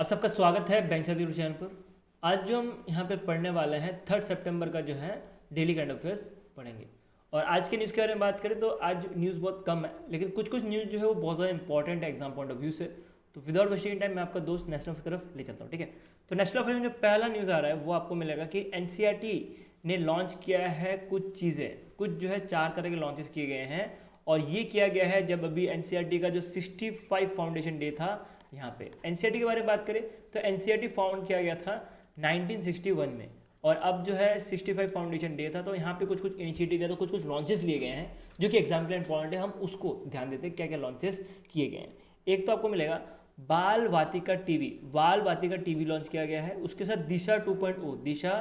आप सबका स्वागत है बैंक साथी यूट्यूब चैनल पर। आज जो हम यहाँ पे पढ़ने वाले हैं 3 सितंबर का जो है डेली करंट अफेयर्स पढ़ेंगे। और आज के न्यूज़ के बारे में बात करें तो आज न्यूज़ बहुत कम है, लेकिन कुछ कुछ न्यूज़ जो है वो बहुत ज़्यादा इंपॉर्टेंट है एग्जाम पॉइंट ऑफ व्यू से। तो विदाउट वेस्टिंग टाइम मैं आपका दोस्त नेशनल की तरफ ले चलता हूँ, ठीक है। तो नेशनल अफेयर में जो पहला न्यूज़ आ रहा है वो आपको मिलेगा कि एनसीईआरटी ने लॉन्च किया है कुछ चीज़ें, कुछ जो है 4 तरह के लॉन्चेस किए गए हैं। और ये किया गया है जब अभी एनसीईआरटी का जो 65 फाउंडेशन डे था। यहाँ पे एनसीईआरटी के बारे में बात करें तो एनसीईआरटी फाउंड किया गया था 1961 में, और अब जो है 65 फाउंडेशन डे था। तो यहाँ पे कुछ कुछ इनिशिएटिव या तो कुछ कुछ लॉन्चेस लिए गए हैं जो कि एग्जाम के लिए इंपॉर्टेंट है, हम उसको ध्यान देते हैं क्या क्या लॉन्चेस किए गए हैं। एक तो आपको मिलेगा बाल वाटिका टीवी, बाल वाटिका टीवी लॉन्च किया गया है। उसके साथ दिशा 2.0, दिशा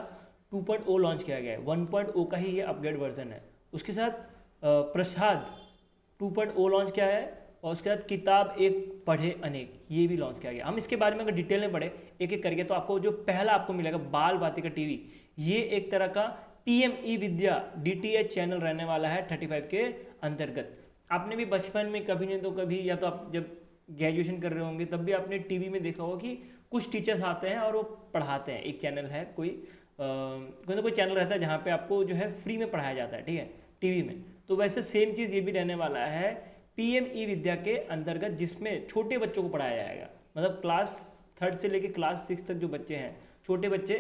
2.0 लॉन्च किया गया है। 1.0 का ही ये अपग्रेड वर्जन है। उसके साथ प्रसाद 2.0 लॉन्च किया है। और उसके बाद किताब एक पढ़े अनेक, ये भी लॉन्च किया गया। हम इसके बारे में अगर डिटेल में पढ़े एक एक करके तो आपको जो पहला आपको मिलेगा बाल वाटिका टीवी, ये एक तरह का पीएम ई विद्या डीटीएच चैनल रहने वाला है 35 के अंतर्गत। आपने भी बचपन में कभी नहीं तो कभी, या तो आप जब ग्रेजुएशन कर रहे होंगे तब भी आपने टीवी में देखा होगा कि कुछ टीचर्स आते हैं और वो पढ़ाते हैं। एक चैनल है, कोई ना कोई चैनल रहता है जहाँ पे आपको जो है फ्री में पढ़ाया जाता है, ठीक है, टीवी में। तो वैसे सेम चीज़ ये भी रहने वाला है पीएम ई विद्या के अंतर्गत, जिसमें छोटे बच्चों को पढ़ाया जाएगा। मतलब क्लास 3 से लेकर क्लास 6 तक जो बच्चे हैं, छोटे बच्चे,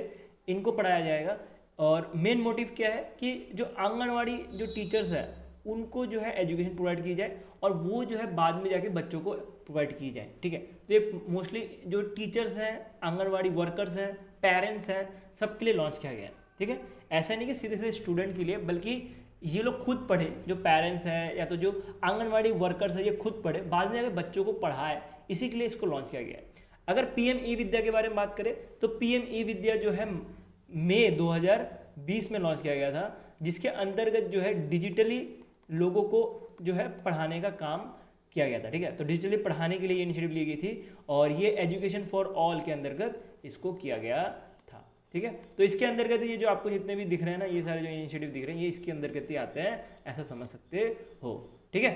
इनको पढ़ाया जाएगा। और मेन मोटिव क्या है कि जो आंगनवाड़ी जो टीचर्स हैं उनको जो है एजुकेशन प्रोवाइड की जाए, और वो जो है बाद में जाके बच्चों को प्रोवाइड की जाए, ठीक है। तो ये मोस्टली जो टीचर्स हैं, आंगनवाड़ी वर्कर्स हैं, पेरेंट्स हैं, सबके लिए लॉन्च किया गया है, ठीक है। ऐसा नहीं कि सीधे सीधे स्टूडेंट के लिए, बल्कि ये लोग खुद पढ़े, जो पेरेंट्स हैं या तो जो आंगनवाड़ी वर्कर्स है, ये खुद पढ़े, बाद में जाकर बच्चों को पढ़ाए, इसी के लिए इसको लॉन्च किया गया है। अगर पीएम ई विद्या के बारे में बात करें तो पीएम ई विद्या जो है मई 2020 में लॉन्च किया गया था, जिसके अंतर्गत जो है डिजिटली लोगों को जो है पढ़ाने का काम किया गया था, ठीक है। तो डिजिटली पढ़ाने के लिए ये इनिशिएटिव ली गई थी, और ये एजुकेशन फॉर ऑल के अंतर्गत इसको किया गया था, ठीक है। तो इसके अंतर्गत ये जो आपको जितने भी दिख रहे हैं ना, ये सारे जो इनिशिएटिव दिख रहे हैं, ये इसके अंतर्गत ही आते हैं, ऐसा समझ सकते हो, ठीक है।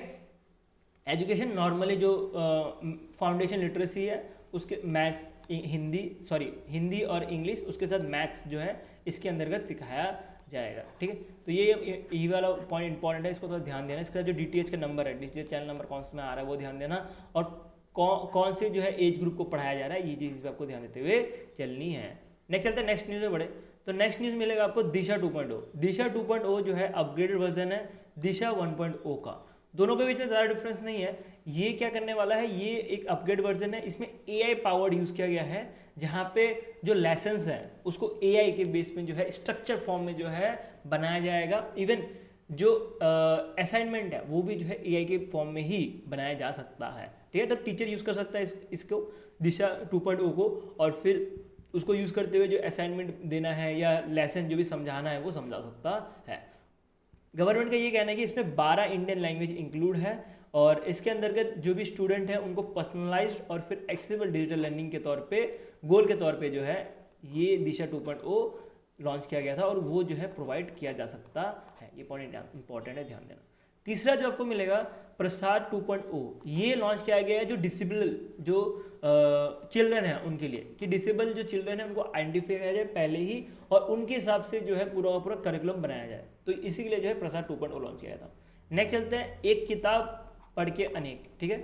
एजुकेशन नॉर्मली जो फाउंडेशन लिटरेसी है उसके मैथ्स, हिंदी और इंग्लिश, उसके साथ मैथ्स जो है इसके अंतर्गत सिखाया जाएगा, ठीक है। तो ये वाला पॉइंट इंपॉर्टेंट है, इसको थोड़ा ध्यान देना। इसका जो डीटीएच का नंबर है, डीटीएच चैनल नंबर कौन सा में आ रहा है वो ध्यान देना, और कौन से जो है एज ग्रुप को पढ़ाया जा रहा है, ये चीज़ भी आपको ध्यान देते हुए चलनी है। नेक्स्ट चलते हैं नेक्स्ट न्यूज़ में बढ़े। तो नेक्स्ट न्यूज़ मिलेगा आपको दिशा 2.0। दिशा 2.0 जो है अपग्रेडेड वर्जन है दिशा 1.0 का। दोनों के बीच में ज़्यादा डिफरेंस नहीं है। ये क्या करने वाला है, ये एक अपग्रेड वर्जन है, इसमें एआई पावर्ड यूज़ किया गया है, जहाँ पे जो लेसन्स हैं उसको एआई के बेस में जो है स्ट्रक्चर फॉर्म में जो है बनाया जाएगा। इवन जो असाइनमेंट है वो भी जो है एआई के फॉर्म में ही बनाया जा सकता है, ठीक है। तो टीचर यूज़ कर सकता है इसको दिशा 2.0 को, और फिर उसको यूज़ करते हुए जो असाइनमेंट देना है या लेसन जो भी समझाना है वो समझा सकता है। गवर्नमेंट का ये कहना है कि इसमें 12 इंडियन लैंग्वेज इंक्लूड है, और इसके अंतर्गत जो भी स्टूडेंट हैं उनको पर्सनलाइज्ड और फिर एक्सेसिबल डिजिटल लर्निंग के तौर पे, गोल के तौर पे जो है ये दिशा 2.0 लॉन्च किया गया था, और वो जो है प्रोवाइड किया जा सकता है। ये पॉइंट इंपॉर्टेंट है, ध्यान देना। तीसरा जो आपको मिलेगा प्रसाद 2.0, ये लॉन्च किया गया है जो डिसेबल जो चिल्ड्रन है उनके लिए, कि डिसेबल जो चिल्ड्रन है उनको आइडेंटिफाई किया जाए पहले ही, और उनके हिसाब से जो है पूरा पूरा करिकुलम बनाया जाए। तो इसी के लिए जो है प्रसाद 2.0 लॉन्च किया था। नेक्स्ट चलते हैं एक किताब पढ़ के अनेक, ठीक है।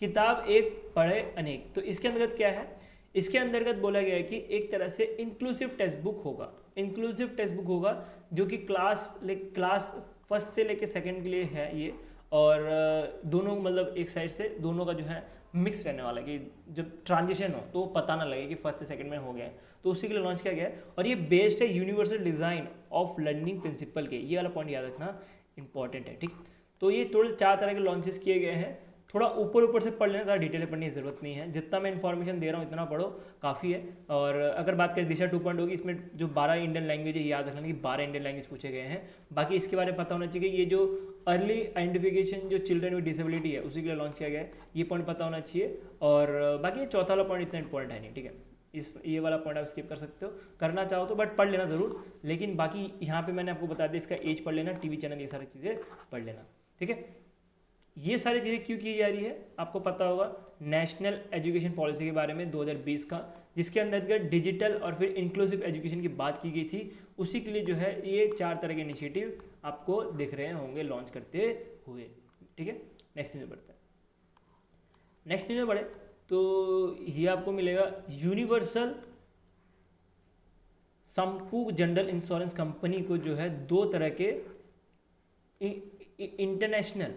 किताब एक पढ़े अनेक, तो इसके अंतर्गत क्या है, इसके अंतर्गत बोला गया है कि एक तरह से इंक्लूसिव टेक्स्ट बुक होगा, इंक्लूसिव टेक्स्ट बुक होगा जो कि क्लास फर्स्ट से लेके सेकंड के लिए है ये, और दोनों मतलब एक साइड से दोनों का जो है मिक्स रहने वाला है, कि जब ट्रांजिशन हो तो पता ना लगे कि फर्स्ट से सेकंड में हो गया है, तो उसी के लिए लॉन्च किया गया है। और ये बेस्ड है universal design of learning principle के, ये वाला पॉइंट याद रखना इंपॉर्टेंट है, ठीक। तो ये टोटल 4 तरह के लॉन्चेस किए गए हैं। थोड़ा ऊपर से पढ़ लेना, ज़्यादा डिटेल पढ़ने की जरूरत नहीं है, जितना मैं इन्फॉर्मेशन दे रहा हूँ इतना पढ़ो, काफ़ी है। और अगर बात करें दिशा 2.0 की, इसमें जो 12 इंडियन लैंग्वेज है, याद रखना कि 12 इंडियन लैंग्वेज पूछे गए हैं। बाकी इसके बारे में पता होना चाहिए कि ये जो अर्ली आइडेंटिफिकेशन जो चिल्ड्रन विद डिसेबिलिटी है उसी के लिए लॉन्च किया गया है, ये पॉइंट पता होना चाहिए। और बाकी ये चौथा वाला पॉइंट इतना इंपॉर्टेंट है नहीं, ठीक है। ये वाला पॉइंट आप स्किप कर सकते हो, करना चाहो तो, बट पढ़ लेना ज़रूर। लेकिन बाकी यहाँ पे मैंने आपको बता दिया, इसका एज पढ़ लेना, टीवी चैनल, ये सारी चीज़ें पढ़ लेना, ठीक है। ये सारी चीज़ें क्यों की जा रही है आपको पता होगा, नेशनल एजुकेशन पॉलिसी के बारे में 2020 का, जिसके अंदर डिजिटल और फिर इंक्लूसिव एजुकेशन की बात की गई थी। उसी के लिए जो है ये 4 तरह के इनिशिएटिव आपको दिख रहे होंगे लॉन्च करते हुए। ठीक है, नेक्स्ट न्यूज़ में बढ़ते हैं। नेक्स्ट न्यूज़ में बढ़े तो ये आपको मिलेगा यूनिवर्सल संपू जनरल इंश्योरेंस कंपनी को जो है 2 तरह के इंटरनेशनल,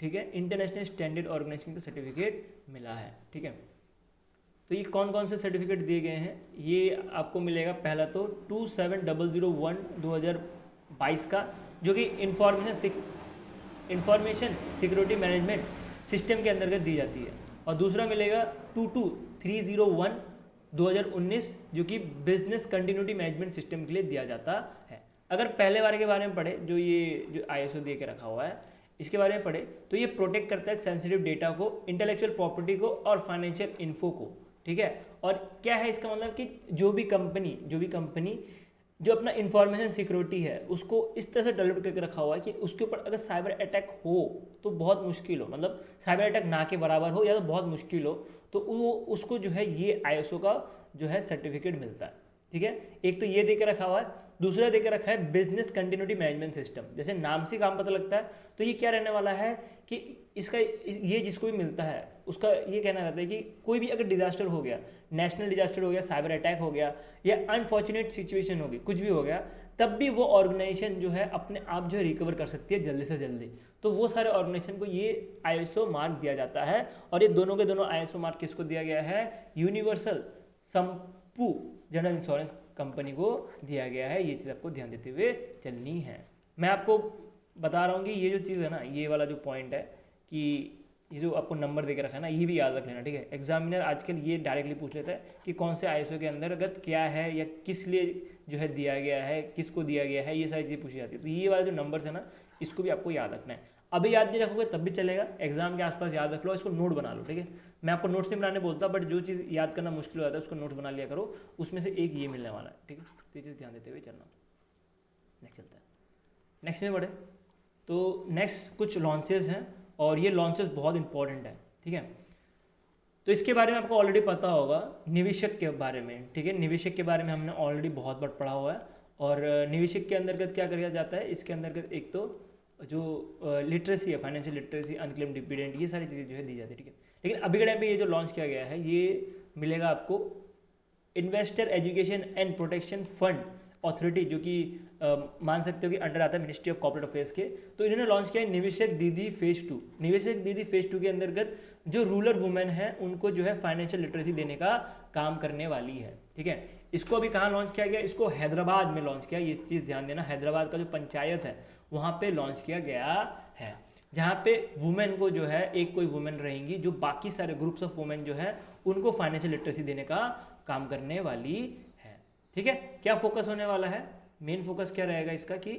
ठीक है, इंटरनेशनल स्टैंडर्ड ऑर्गेनाइजेशन का सर्टिफिकेट मिला है। ठीक है, तो ये कौन कौन से सर्टिफिकेट दिए गए हैं ये आपको मिलेगा। पहला तो 27001 2022 का, जो कि इंफॉर्मेशन सिक्योरिटी मैनेजमेंट सिस्टम के अंतर्गत दी जाती है। और दूसरा मिलेगा 22301 2019, जो कि बिजनेस कंटिन्यूटी मैनेजमेंट सिस्टम के लिए दिया जाता है। अगर पहले वाले के बारे में पढ़े, जो ये जो ISO दे के रखा हुआ है, इसके बारे में पढ़े तो ये प्रोटेक्ट करता है सेंसिटिव डेटा को, इंटेलेक्चुअल प्रॉपर्टी को और फाइनेंशियल इन्फो को। ठीक है, और क्या है इसका मतलब कि जो भी कंपनी जो अपना इंफॉर्मेशन सिक्योरिटी है उसको इस तरह से डेवलप करके रखा हुआ है कि उसके ऊपर अगर साइबर अटैक हो तो बहुत मुश्किल हो, मतलब साइबर अटैक ना के बराबर हो या तो बहुत मुश्किल हो, तो वो उसको जो है ये ISO का जो है सर्टिफिकेट मिलता है। ठीक है, एक तो ये दे के रखा हुआ है, दूसरा दे के रखा है बिजनेस कंटिन्यूटी मैनेजमेंट सिस्टम। जैसे नाम से काम पता लगता है, तो ये क्या रहने वाला है कि इसका ये जिसको भी मिलता है उसका ये कहना रहता है कि कोई भी अगर डिजास्टर हो गया, नेशनल डिजास्टर हो गया, साइबर अटैक हो गया या अनफॉर्चुनेट सिचुएशन हो गई, कुछ भी हो गया, तब भी वो ऑर्गेनाइजेशन जो है अपने आप जो है रिकवर कर सकती है जल्दी से जल्दी। तो वो सारे ऑर्गेनाइजेशन को ये ISO मार्क दिया जाता है। और ये दोनों के दोनों ISO मार्क किसको दिया गया है? यूनिवर्सल संपू जनरल इंश्योरेंस कंपनी को दिया गया है। ये चीज़ आपको ध्यान देते हुए चलनी है। मैं आपको बता रहा हूँ कि ये जो चीज़ है ना, ये वाला जो पॉइंट है कि ये जो आपको नंबर दे के रखा है ना, ये भी याद रख लेना। ठीक है, एग्जामिनर आजकल ये डायरेक्टली पूछ लेता है कि कौन से ISO के अंतर्गत क्या है या किस लिए जो है दिया गया है, किसको दिया गया है, ये सारी चीज़ें पूछी जाती है। तो ये वाला जो नंबर्स है ना, इसको भी आपको याद रखना है। अभी याद नहीं रखोगे तब भी चलेगा, एग्जाम के आसपास याद रख लो, इसको नोट बना लो। ठीक है, मैं आपको नोट्स नहीं बनाने बोलता, बट जो चीज़ याद करना मुश्किल हो जाता है उसको नोट बना लिया करो, उसमें से एक ये मिलने वाला है। ठीक है, तो ये चीज़ ध्यान देते हुए चलना। नेक्स्ट चलता है, नेक्स्ट में बढ़े तो नेक्स्ट कुछ लॉन्चेस हैं और ये लॉन्चेस बहुत इंपॉर्टेंट है। ठीक है, तो इसके बारे में आपको ऑलरेडी पता होगा, निवेशक के बारे में। ठीक है, निवेशक के बारे में हमने ऑलरेडी बहुत बार पढ़ा हुआ है। और निवेशक के अंतर्गत क्या किया जाता है, इसके अंतर्गत एक तो जो लिटरेसी है, फाइनेंशियल लिटरेसी, अनक्लेम्ड डिविडेंड, ये सारी चीज़ें जो है दी जाती है। ठीक है, लेकिन अभी के टाइम पे ये जो लॉन्च किया गया है ये मिलेगा आपको investor education and protection fund authority, जो कि मान सकते हो कि अंडर आता है मिनिस्ट्री ऑफ कॉर्पोरेट अफेयर्स के। तो इन्होंने लॉन्च किया है निवेशक दीदी फेज 2। निवेशक दीदी फेज 2 के अंतर्गत जो रूरल वुमेन है उनको जो है फाइनेंशियल लिटरेसी देने का काम करने वाली है। ठीक है, इसको अभी कहाँ लॉन्च किया गया? इसको हैदराबाद में लॉन्च किया। ये चीज़ ध्यान देना, हैदराबाद का जो पंचायत है वहाँ पे लॉन्च किया गया है, जहाँ पे वुमेन को जो है एक कोई वुमेन रहेंगी जो बाकी सारे ग्रुप्स ऑफ वुमेन जो है उनको फाइनेंशियल लिटरेसी देने का काम करने वाली है। ठीक है, क्या फोकस होने वाला है? मेन फोकस क्या रहेगा इसका कि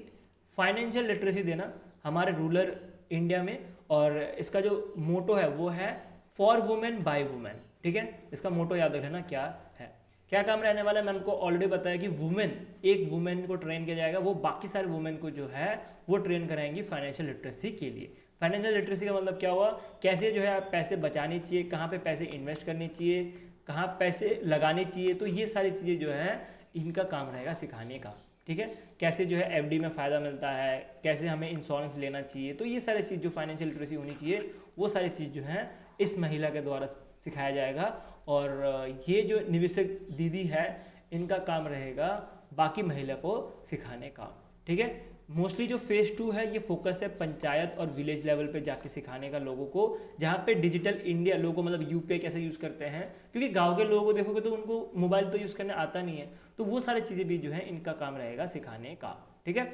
फाइनेंशियल लिटरेसी देना हमारे रूरल इंडिया में। और इसका जो मोटो है वो है फॉर वुमेन बाय वुमेन। ठीक है, इसका मोटो याद रखना क्या है, क्या काम रहने वाला है। मैंने आपको ऑलरेडी बताया कि वुमेन, एक वुमेन को ट्रेन किया जाएगा, वो बाकी सारे वुमेन को जो है वो ट्रेन कराएंगी फाइनेंशियल लिटरेसी के लिए। फाइनेंशियल लिटरेसी का मतलब क्या हुआ, कैसे जो है आप पैसे बचाने चाहिए, कहाँ पे पैसे इन्वेस्ट करने चाहिए, कहाँ पैसे लगाने चाहिए, तो ये सारी चीज़ें जो है इनका काम रहेगा सिखाने का। ठीक है, कैसे जो है FD में फ़ायदा मिलता है, कैसे हमें इंश्योरेंस लेना चाहिए, तो ये सारी चीज़ जो फाइनेंशियल लिटरेसी होनी चाहिए वो सारी चीज़ जो है इस महिला के द्वारा सिखाया जाएगा। और ये जो निवेशक दीदी है इनका काम रहेगा बाकी महिला को सिखाने का। ठीक है, मोस्टली जो फेज 2 है ये फोकस है पंचायत और विलेज लेवल पे जाके सिखाने का लोगों को, जहाँ पे डिजिटल इंडिया लोगों को मतलब UPI कैसे यूज़ करते हैं, क्योंकि गांव के लोगों को देखोगे तो उनको मोबाइल तो यूज़ करने आता नहीं है, तो वो सारी चीज़ें भी जो है इनका काम रहेगा सिखाने का। ठीक है,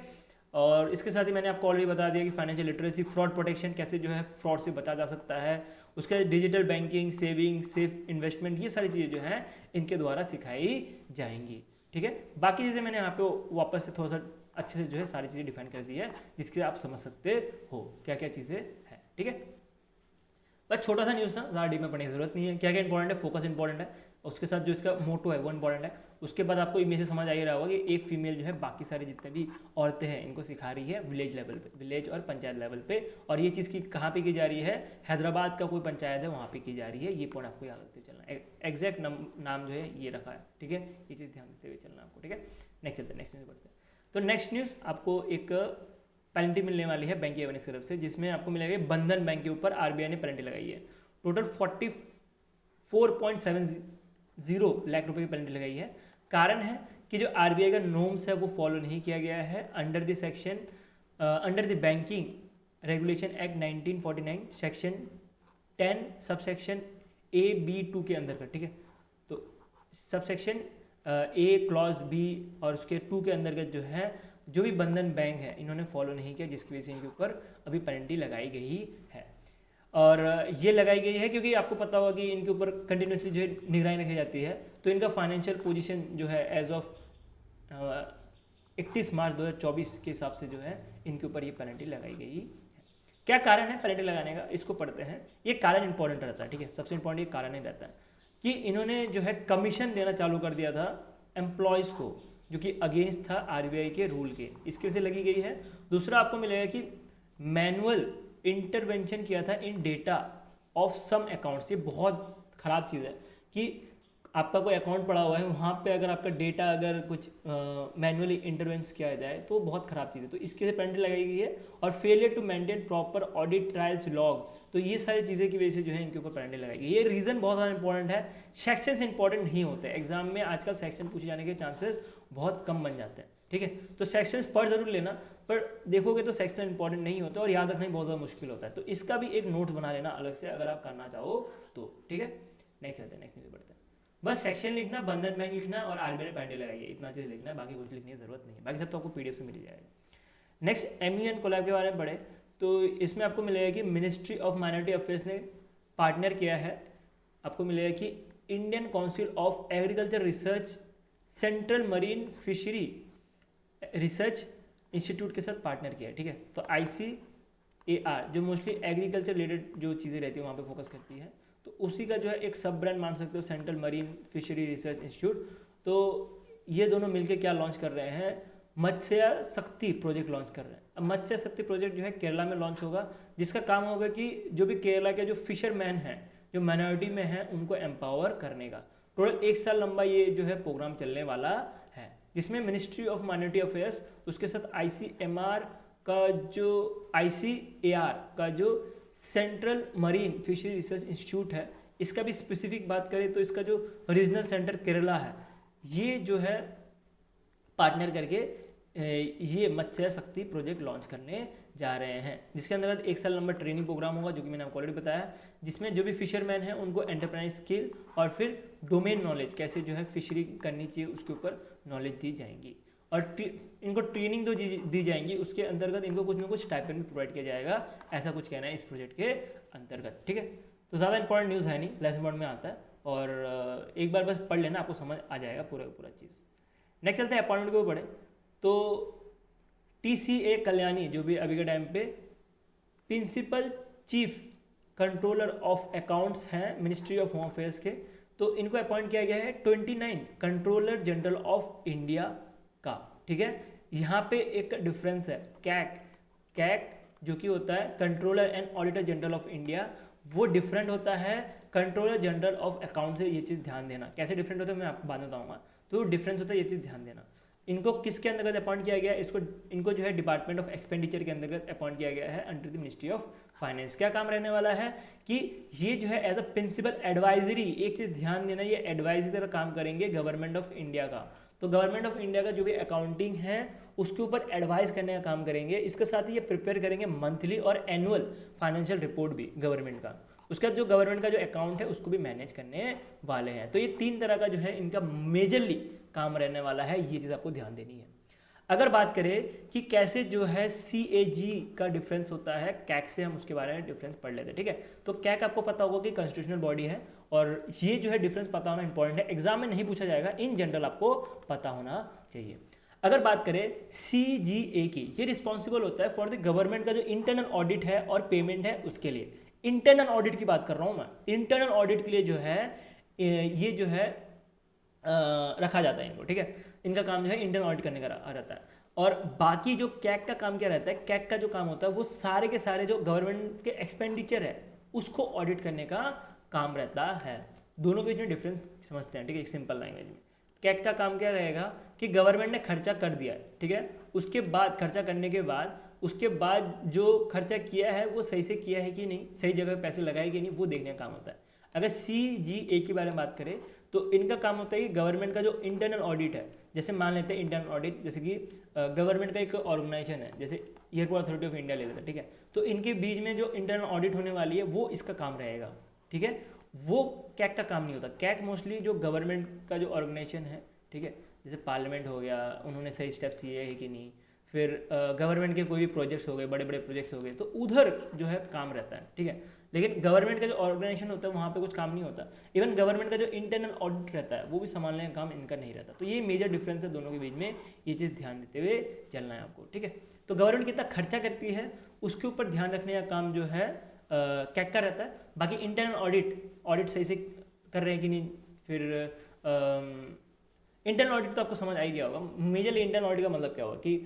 और इसके साथ ही मैंने आपको ऑलरेडी बता दिया कि फाइनेंशियल लिटरेसी, फ्रॉड प्रोटेक्शन, कैसे जो है फ्रॉड से बचा जा सकता है, उसके digital banking, saving, safe investment, ये सारी चीज़ें जो हैं इनके द्वारा सिखाई जाएंगी। ठीक है, बाकी चीज़ें मैंने यहाँ पे वापस से थोड़ा सा अच्छे से जो है सारी चीज़ें डिफाइन कर दी है, जिसके आप समझ सकते हो क्या क्या चीज़ें हैं। ठीक है, बस छोटा सा न्यूज़ था, ज़्यादा डीप में पढ़ने की जरूरत नहीं है। क्या क्या इंपॉर्टेंट है, फोकस इंपॉर्टेंट है, उसके साथ जो इसका मोटो है वो इंपॉर्टेंट है। उसके बाद आपको इमेज से समझ आ ही रहा होगा कि एक फीमेल जो है बाकी सारे जितने भी औरतें हैं इनको सिखा रही है विलेज लेवल पे, विलेज और पंचायत लेवल पे। और ये चीज़ की कहाँ पे की जा रही है, हैदराबाद का कोई पंचायत है वहाँ पे की जा रही है। ये पॉइंट आपको याद रखते हुए चलना है। एग्जैक्ट नाम जो है ये रखा है, ठीक है, ये चीज़ ध्यान रखते हुए चलना आपको, ठीक है। नेक्स्ट चलते हैं, नेक्स्ट न्यूज़ पढ़ते हैं। तो नेक्स्ट न्यूज़ आपको एक पेनल्टी मिलने वाली है बैंक की की तरफ से, जिसमें आपको मिलेगा बंधन बैंक के ऊपर आरबीआई ने पेनल्टी लगाई है। टोटल 44.70 लाख रुपए की पेनल्टी लगाई है। कारण है कि जो आरबीआई का नॉर्म्स है वो फॉलो नहीं किया गया है under the banking regulation act 1949 section 10 subsection AB2 के अंदर का, ठीक है। तो सबसेक्शन A क्लॉज B और उसके 2 के अंतर्गत जो है जो भी बंधन बैंक है इन्होंने फॉलो नहीं किया, जिसकी वजह से इनके ऊपर अभी पेनल्टी लगाई गई है। और ये लगाई गई है क्योंकि आपको पता होगा कि इनके ऊपर कंटिन्यूसली जो है निगरानी रखी जाती है। तो इनका फाइनेंशियल पोजीशन जो है एज ऑफ 31 मार्च 2024 के हिसाब से जो है इनके ऊपर ये पेनल्टी लगाई गई है। क्या कारण है पेनल्टी लगाने का, इसको पढ़ते हैं। ये कारण इंपॉर्टेंट रहता है, ठीक है, सबसे इंपॉर्टेंट ये कारण ही रहता है कि इन्होंने जो है कमीशन देना चालू कर दिया था एम्प्लॉयज़ को, जो कि अगेंस्ट था आरबीआई के रूल के, इसके से लगी गई है। दूसरा आपको मिलेगा कि मैनुअल इंटरवेंशन किया था इन डेटा ऑफ सम अकाउंट्स। ये बहुत ख़राब चीज़ है कि आपका कोई अकाउंट पड़ा हुआ है वहाँ पे अगर आपका डेटा अगर कुछ मैनुअली इंटरवेंस किया जाए तो बहुत ख़राब चीज़ है। तो इसके से पेनल्टी लगाई गई है। और failure to maintain proper audit trials log, तो ये सारी चीज़ें की वजह से जो है इनके ऊपर पेनल्टी लगाई गई। ये रीज़न बहुत ज़्यादा इंपॉर्टेंट है। सेक्शंस इंपॉर्टेंट नहीं होते एग्जाम में, आजकल सेक्शन पूछे जाने के चांसेस बहुत कम बन जाते हैं, ठीक है। तो सेक्शंस पढ़ जरूर लेना, पर देखोगे तो सेक्शन इंपॉर्टेंट नहीं होता और याद रखना ही बहुत ज़्यादा मुश्किल होता है। तो इसका भी एक नोट्स बना लेना अलग से अगर आप करना चाहो तो, ठीक है। नेक्स्ट चलते हैं, नेक्स्ट न्यूज़ पढ़ते हैं। बस सेक्शन लिखना, बंधन बैंक लिखना और आरबीआई ने पेनल्टी लगाई है, इतना चीज़ लिखना है, बाकी कुछ लिखने की जरूरत नहीं है। बाकी सब तो आपको पीडीएफ से मिल जाएगा। नेक्स्ट MUN कोलैब के बारे में पढ़े तो इसमें आपको मिलेगा कि मिनिस्ट्री ऑफ माइनॉरिटी अफेयर्स ने पार्टनर किया है। आपको मिलेगा कि Indian council of agriculture research central marine fishery research institute के साथ पार्टनर किया है, ठीक है। तो ICAR जो मोस्टली एग्रीकल्चर रिलेटेड जो चीज़ें रहती है वहाँ पे फोकस करती है, तो उसी का जो है एक सब ब्रांड मान सकते हो central marine fishery research institute. तो ये दोनों मिलकर क्या लॉन्च कर रहे हैं, मत्स्य शक्ति प्रोजेक्ट लॉन्च कर रहे हैं। अब मत्स्य शक्ति प्रोजेक्ट जो है केरला में लॉन्च होगा, जिसका काम होगा कि जो भी केरला के जो फिशरमैन हैं जो माइनॉरिटी में हैं उनको एम्पावर करने का। टोटल 1 साल लंबा ये जो है प्रोग्राम चलने वाला है, जिसमें मिनिस्ट्री ऑफ माइनॉरिटी अफेयर्स उसके साथ ICAR का जो central marine fishery research institute है, इसका भी स्पेसिफिक बात करें तो इसका जो रीजनल सेंटर केरला है ये जो है पार्टनर करके ये मत्स्य शक्ति प्रोजेक्ट लॉन्च करने जा रहे हैं, जिसके अंतर्गत 1 साल लंबा ट्रेनिंग प्रोग्राम होगा जो कि मैंने आपको ऑलरेडी बताया, जिसमें जो भी फिशरमैन हैं उनको एंटरप्राइज स्किल और फिर डोमेन नॉलेज कैसे जो है फिशरी करनी चाहिए उसके ऊपर नॉलेज दी जाएंगी। और इनको ट्रेनिंग तो दी जाएंगी, उसके अंतर्गत इनको कुछ ना कुछ स्टाइपेंड भी प्रोवाइड किया जाएगा, ऐसा कुछ कहना है इस प्रोजेक्ट के अंतर्गत, ठीक है। तो ज़्यादा इंपॉर्टेंट न्यूज़ है नहीं, लेसन बोर्ड में आता है और एक बार बस पढ़ लेना, आपको समझ आ जाएगा पूरा चीज़। नेक्स्ट चलते हैं अपॉइंटमेंट के ऊपर पढ़े तो TCA कल्याणी जो भी अभी के टाइम पे principal chief controller of accounts हैं मिनिस्ट्री ऑफ होम अफेयर्स के, तो इनको अपॉइंट किया गया है 29 कंट्रोलर जनरल ऑफ इंडिया का, ठीक है। यहाँ पे एक डिफरेंस है, कैक जो कि होता है controller and auditor general of India, वो डिफरेंट होता है कंट्रोलर जनरल ऑफ अकाउंट से। ये चीज़ ध्यान देना, कैसे डिफरेंट होता है मैं आपको बाद में बताऊँगा। तो डिफरेंस होता है, ये चीज़ ध्यान देना। इनको किसके अंतर्गत अपॉइंट किया गया है, इनको जो है डिपार्टमेंट ऑफ एक्सपेंडिचर के अंतर्गत अपॉइंट किया गया है under the ministry of finance. क्या काम रहने वाला है कि ये जो है एज अ प्रिंसिपल एडवाइजरी, एक चीज़ ध्यान देना, ये एडवाइजरी तरह काम करेंगे गवर्नमेंट ऑफ इंडिया का। तो गवर्नमेंट ऑफ इंडिया का जो भी अकाउंटिंग है उसके ऊपर एडवाइस करने का काम करेंगे। इसके साथ ही ये प्रिपेयर करेंगे मंथली और एनुअल फाइनेंशियल रिपोर्ट भी गवर्नमेंट का, उसका जो गवर्नमेंट का जो अकाउंट है उसको भी मैनेज करने वाले हैं। तो ये 3 तरह का जो है इनका मेजरली काम रहने वाला है, ये चीज़ आपको ध्यान देनी है। अगर बात करें कि कैसे जो है CAG का डिफरेंस होता है कैक से, हम उसके बारे में डिफरेंस पढ़ लेते हैं, ठीक है। तो कैक आपको पता होगा कि कॉन्स्टिट्यूशनल बॉडी है और ये जो है डिफरेंस पता होना इंपॉर्टेंट है, एग्जाम में नहीं पूछा जाएगा, इन जनरल आपको पता होना चाहिए। अगर बात करें CGA की, ये रिस्पॉन्सिबल होता है फॉर द गवर्नमेंट का जो इंटरनल ऑडिट है और पेमेंट है उसके लिए। इंटरनल ऑडिट की बात कर रहा हूँ मैं, इंटरनल ऑडिट के लिए जो है ये जो है रखा जाता है इनको, ठीक है। इनका काम जो है इंटरनल ऑडिट करने का रहता है। और बाकी जो कैग का काम क्या रहता है, कैग का जो काम होता है वो सारे के सारे जो गवर्नमेंट के एक्सपेंडिचर है उसको ऑडिट करने का काम रहता है। दोनों के बीच में डिफरेंस समझते हैं, ठीक है, एक सिंपल लैंग्वेज में। कैग का काम क्या रहेगा कि गवर्नमेंट ने खर्चा कर दिया है, ठीक है, उसके बाद खर्चा करने के बाद उसके बाद जो खर्चा किया है वो सही से किया है कि नहीं, सही जगह पे पैसे लगाए कि नहीं, वो देखने का काम होता है। अगर CGA के बारे में बात करें तो इनका काम होता है कि गवर्नमेंट का जो इंटरनल ऑडिट है, जैसे मान लेते हैं इंटरनल ऑडिट, जैसे कि गवर्नमेंट का एक ऑर्गेनाइजेशन है, जैसे एयरपोर्ट अथॉरिटी ऑफ इंडिया ले लेते हैं, ठीक है, तो इनके बीच में जो इंटरनल ऑडिट होने वाली है वो इसका काम रहेगा, ठीक है। वो कैग का काम नहीं होता। कैग मोस्टली जो गवर्नमेंट का जो ऑर्गेनाइजेशन है, ठीक है, जैसे पार्लियामेंट हो गया, उन्होंने सही स्टेप्स लिए है कि नहीं, फिर गवर्नमेंट के कोई भी प्रोजेक्ट्स हो गए, बड़े बड़े प्रोजेक्ट्स हो गए, तो उधर जो है काम रहता है, ठीक है। लेकिन गवर्नमेंट का जो ऑर्गेनाइजेशन होता है वहाँ पे कुछ काम नहीं होता। इवन गवर्नमेंट का जो इंटरनल ऑडिट रहता है वो भी संभालने का काम इनका नहीं रहता। तो ये मेजर डिफरेंस है दोनों के बीच में, ये चीज़ ध्यान देते हुए चलना है आपको, ठीक है। तो गवर्नमेंट कितना खर्चा करती है उसके ऊपर ध्यान रखने का काम जो है कैग का रहता है। बाकी इंटरनल ऑडिट सही से कर रहे हैं कि नहीं, फिर इंटरनल ऑडिट तो आपको समझ आ ही गया होगा। मेजरली इंटरनल ऑडिट का मतलब क्या होगा कि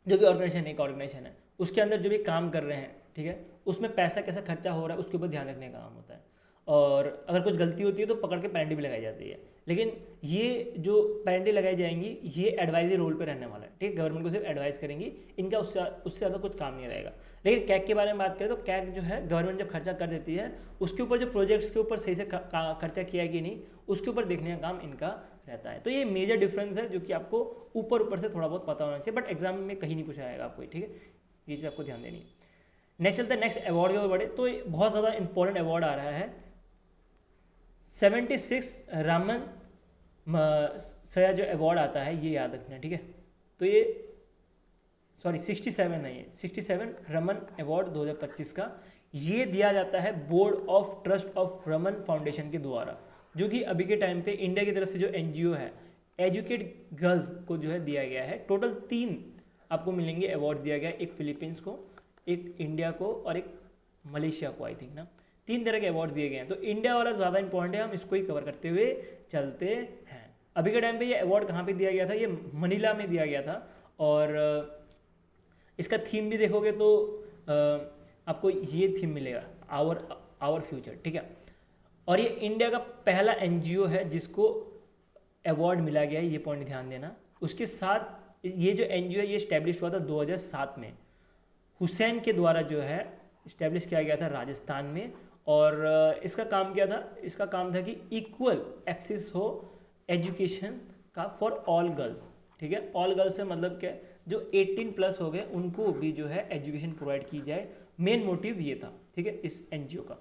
जो भी ऑर्गेनाइजेशन एक ऑर्गेनाइजेशन है उसके अंदर जो भी काम कर रहे हैं, ठीक है, उसमें पैसा कैसा खर्चा हो रहा है उसके ऊपर ध्यान रखने का काम होता है। और अगर कुछ गलती होती है तो पकड़ के पेनल्टी भी लगाई जाती है। लेकिन ये जो पेनल्टी लगाई जाएंगी ये एडवाइजरी रोल पे रहने वाला है, ठीक है, गवर्नमेंट को सिर्फ एडवाइस करेंगी, इनका उससे ज़्यादा कुछ काम नहीं रहेगा। लेकिन कैग के बारे में बात करें तो कैग जो है गवर्नमेंट जब खर्चा कर देती है उसके ऊपर जो प्रोजेक्ट्स के ऊपर सही से खर्चा किया है कि नहीं उसके ऊपर देखने का काम इनका रहता है। तो ये मेजर डिफरेंस है जो कि आपको ऊपर से थोड़ा बहुत पता होना चाहिए, बट एग्जाम में कहीं नहीं पूछा जाएगा आपको, ठीक है, ये चीज़ आपको ध्यान देनी है। नेक्स्ट चलता है नेक्स्ट अवार्ड के ऊपर बढ़े तो बहुत ज़्यादा इंपॉर्टेंट अवार्ड आ रहा है 76 रामन सया जो अवार्ड आता है ये याद रखना, ठीक है। तो ये 67 नहीं है, 67 रमन अवार्ड 2025 का ये दिया जाता है board of trust of Raman foundation के द्वारा, जो कि अभी के टाइम पे इंडिया की तरफ से जो NGO है एजुकेट गर्ल्स को जो है दिया गया है। टोटल 3 आपको मिलेंगे अवार्ड दिया गया है, एक फिलीपींस को, एक इंडिया को और एक मलेशिया को, आई थिंक ना, 3 तरह के अवार्ड दिए गए हैं। तो इंडिया वाला ज़्यादा इंपॉर्टेंट है, हम इसको ही कवर करते हुए चलते हैं। अभी के टाइम पे ये अवार्ड कहाँ पे दिया गया था, ये मनीला में दिया गया था। और इसका थीम भी देखोगे तो आपको ये थीम मिलेगा, आवर फ्यूचर, ठीक है। और ये इंडिया का पहला NGO है जिसको अवार्ड मिला गया है, ये पॉइंट ध्यान देना। उसके साथ ये जो NGO है ये इस्टेब्लिश हुआ था 2007 में, हुसैन के द्वारा जो है इस्टेब्लिश किया गया था राजस्थान में। और इसका काम क्या था, इसका काम था कि इक्वल एक्सेस हो एजुकेशन का फॉर ऑल गर्ल्स, ठीक है। ऑल गर्ल्स से मतलब क्या, जो 18+ हो गए उनको भी जो है एजुकेशन प्रोवाइड की जाए, मेन मोटिव ये था, ठीक है, इस NGO का।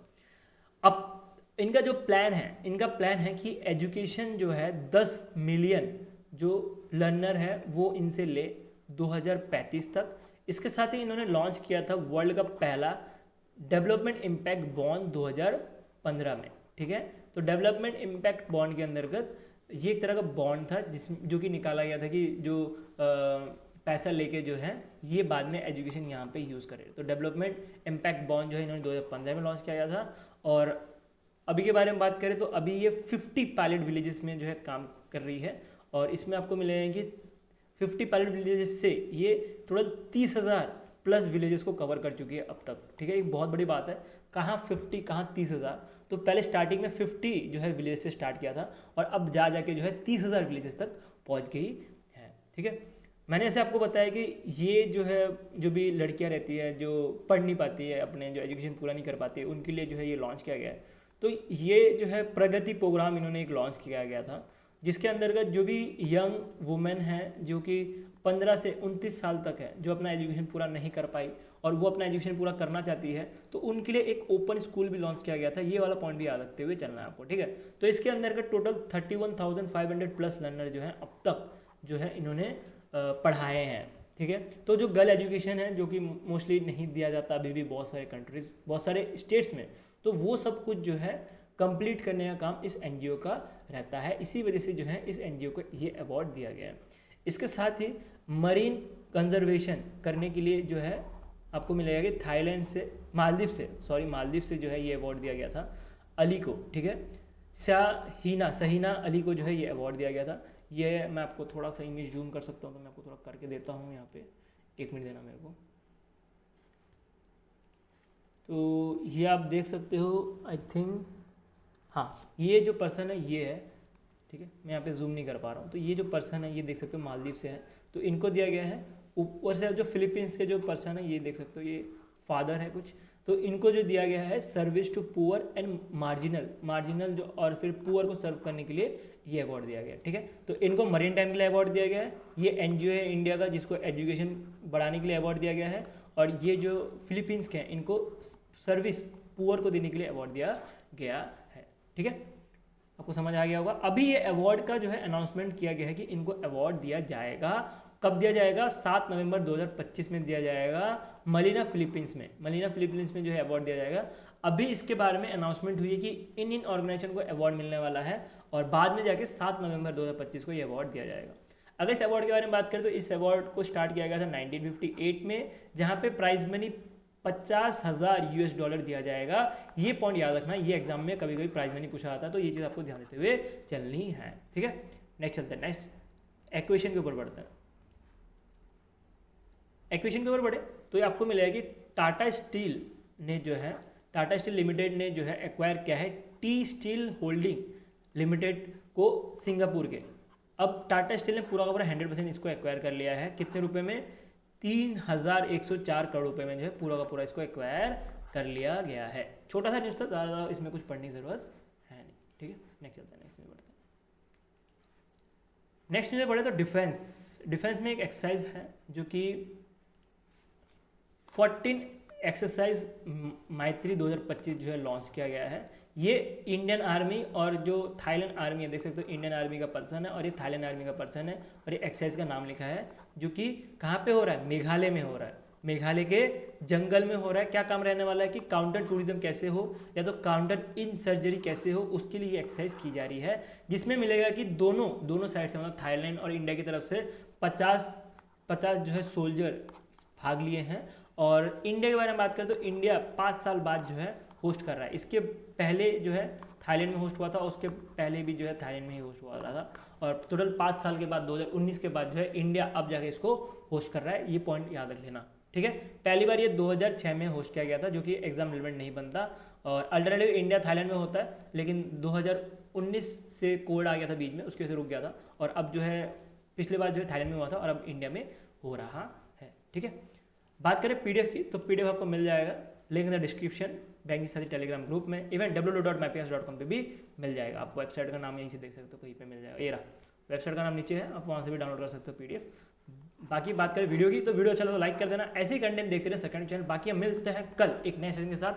अब इनका जो प्लान है, इनका प्लान है कि एजुकेशन जो है 10 मिलियन जो लर्नर है वो इनसे ले 2035 तक। इसके साथ ही इन्होंने लॉन्च किया था वर्ल्ड का पहला डेवलपमेंट इम्पैक्ट बॉन्ड 2015 में, ठीक है। तो डेवलपमेंट इम्पैक्ट बॉन्ड के अंतर्गत ये एक तरह का बॉन्ड था जो कि निकाला गया था कि जो पैसा लेके जो है ये बाद में एजुकेशन यहाँ पे यूज़ करे। तो डेवलपमेंट इम्पैक्ट बॉन्ड जो है इन्होंने 2015 में लॉन्च किया गया था। और अभी के बारे में बात करें तो अभी ये 50 पायलट विलेजेस में जो है काम कर रही है। और इसमें आपको मिलेंगे कि 50 पायलट विलेजेस से ये टोटल 30,000+ विलेजेस को कवर कर चुकी है अब तक, ठीक है। एक बहुत बड़ी बात है, कहाँ 50 कहाँ 30,000। तो पहले स्टार्टिंग में 50 जो है विलेज से स्टार्ट किया था और अब जाके जो है 30,000 विलेजेस तक पहुँच गई है, ठीक है। मैंने ऐसे आपको बताया कि ये जो है जो भी लड़कियां रहती है जो पढ़ नहीं पाती है, अपने जो एजुकेशन पूरा नहीं कर पाती है, उनके लिए जो है ये लॉन्च किया गया है। तो ये जो है प्रगति प्रोग्राम इन्होंने एक लॉन्च किया गया था, जिसके अंतर्गत जो भी यंग वुमेन हैं जो कि 15 से 29 साल तक है, जो अपना एजुकेशन पूरा नहीं कर पाई और वो अपना एजुकेशन पूरा करना चाहती है, तो उनके लिए एक ओपन स्कूल भी लॉन्च किया गया था। ये वाला पॉइंट भी याद रखते हुए चलना है आपको, ठीक है। तो इसके अंतर्गत टोटल 31,500+ लर्नर जो है अब तक जो है इन्होंने पढ़ाए हैं, ठीक है। तो जो गर्ल एजुकेशन है जो कि मोस्टली नहीं दिया जाता अभी भी बहुत सारे कंट्रीज, बहुत सारे स्टेट्स में, तो वो सब कुछ जो है कंप्लीट करने का काम इस NGO का रहता है। इसी वजह से जो है इस NGO को ये अवार्ड दिया गया है। इसके साथ ही मरीन कंजर्वेशन करने के लिए जो है आपको मिलेगा कि थाईलैंड से मालदीव से जो है ये अवार्ड दिया गया था अली को, ठीक है। सहीना अली को जो है ये अवार्ड दिया गया था। ये मैं आपको थोड़ा सा इमेज जूम कर सकता हूँ, तो मैं आपको थोड़ा करके देता हूँ यहाँ पे, 1 मिनट देना मेरे को। तो ये आप देख सकते हो, आई थिंक, हाँ ये जो पर्सन है ये है, ठीक है, मैं यहाँ पे जूम नहीं कर पा रहा हूँ। तो ये जो पर्सन है ये देख सकते हो मालदीव से है, तो इनको दिया गया है। ऊपर से जो फिलीपींस के जो पर्सन है ये देख सकते हो, ये फादर है कुछ, तो इनको जो दिया गया है service to poor and marginal जो, और फिर पुअर को सर्व करने के लिए ये अवार्ड दिया गया है, ठीक है। तो इनको मरीन टाइम के लिए अवार्ड दिया गया है। ये एनजीओ है इंडिया का जिसको एजुकेशन बढ़ाने के लिए अवार्ड दिया गया है, और ये जो फिलीपींस के हैं इनको सर्विस पुअर को देने के लिए अवार्ड दिया गया है, ठीक है। आपको समझ आ गया होगा। अभी ये अवार्ड का जो है अनाउंसमेंट किया गया है कि इनको अवार्ड दिया जाएगा। कब दिया जाएगा? 7 नवंबर 2025 में दिया जाएगा मनीला फिलीपींस में जो है अवार्ड दिया जाएगा। अभी इसके बारे में अनाउंसमेंट हुई है कि इन ऑर्गेनाइजेशन को अवार्ड मिलने वाला है, और बाद में जाके 7 नवंबर 2025 को ये अवार्ड दिया जाएगा। अगर इस अवार्ड के बारे में बात करें तो इस अवार्ड को स्टार्ट किया गया था 1958 में, जहाँ पे प्राइज मनी $50,000 दिया जाएगा। ये पॉइंट याद रखना, ये एग्जाम में कभी कभी प्राइज मनी पूछा जाता है, तो ये चीज़ आपको ध्यान देते हुए चलनी है, ठीक है। नेक्स्ट चलते हैं, नेक्स्ट एक्वेशन के ऊपर बढ़ते हैं। एक्वेशन के ऊपर बढ़े तो ये आपको मिलेगा कि टाटा स्टील लिमिटेड ने जो है एक्वायर किया है टी स्टील होल्डिंग लिमिटेड को सिंगापुर के। अब टाटा स्टील ने पूरा का पूरा 100% इसको एक्वायर कर लिया है। कितने रुपए में? 3,104 करोड़ रुपए में जो है पूरा का पूरा इसको एक्वायर कर लिया गया है। छोटा सा न्यूज़ था, ज़्यादा इसमें कुछ पढ़ने की जरूरत है नहीं, ठीक है। नेक्स्ट चलते हैं, नेक्स्ट में बढ़ते हैं। नेक्स्ट न्यूज़ में बढ़े तो डिफेंस में एक एक्सरसाइज है जो कि 14 एक्सरसाइज मैत्री 2025 जो है लॉन्च किया गया है। ये इंडियन आर्मी और जो थाईलैंड आर्मी है, देख सकते हो इंडियन आर्मी का पर्सन है और ये थाईलैंड आर्मी का पर्सन है, और ये एक्सरसाइज का नाम लिखा है, जो कि कहाँ पे हो रहा है? मेघालय में हो रहा है। मेघालय के जंगल में हो रहा है। क्या काम रहने वाला है कि काउंटर टूरिज्म कैसे हो, या तो काउंटर इन सर्जरी कैसे हो, उसके लिए ये एक्सरसाइज की जा रही है, जिसमें मिलेगा कि दोनों साइड से, मतलब थाईलैंड और इंडिया की तरफ से 50 जो है सोल्जर भाग लिए हैं। और इंडिया के बारे में बात करें तो इंडिया 5 साल बाद जो है होस्ट कर रहा है। इसके पहले जो है थाईलैंड में होस्ट हुआ था, और उसके पहले भी जो है थाईलैंड में ही होस्ट हुआ था, और टोटल 5 साल के बाद 2019 के बाद जो है इंडिया अब जाके इसको होस्ट कर रहा है। ये पॉइंट याद रख लेना, ठीक है। पहली बार ये 2006 में होस्ट किया गया था, जो कि एग्जाम रिलेवेंट नहीं बनता, और अल्टरनेटिव इंडिया थाईलैंड में होता है, लेकिन 2019 से कोविड आ गया था बीच में, उसकी वजह से रुक गया था, और अब जो है पिछली बार जो है थाईलैंड में हुआ था और अब इंडिया में हो रहा है, ठीक है। बात करें पीडीएफ की, तो पीडीएफ आपको मिल जाएगा, link in the description, banking साथी टेलीग्राम ग्रुप में, इवन www.myps.com पे भी मिल जाएगा। आप वेबसाइट का नाम यहीं से देख सकते हो, कहीं पे मिल जाएगा। ये रहा वेबसाइट का नाम नीचे है, आप वहाँ से भी डाउनलोड कर सकते हो पीडीएफ। बाकी बात करें वीडियो की, तो वीडियो अच्छा लगा तो लाइक कर देना। ऐसे ही कंटेंट देखते रहे सेकंड चैनल। बाकी हम मिलते हैं कल एक नए सेशन के साथ।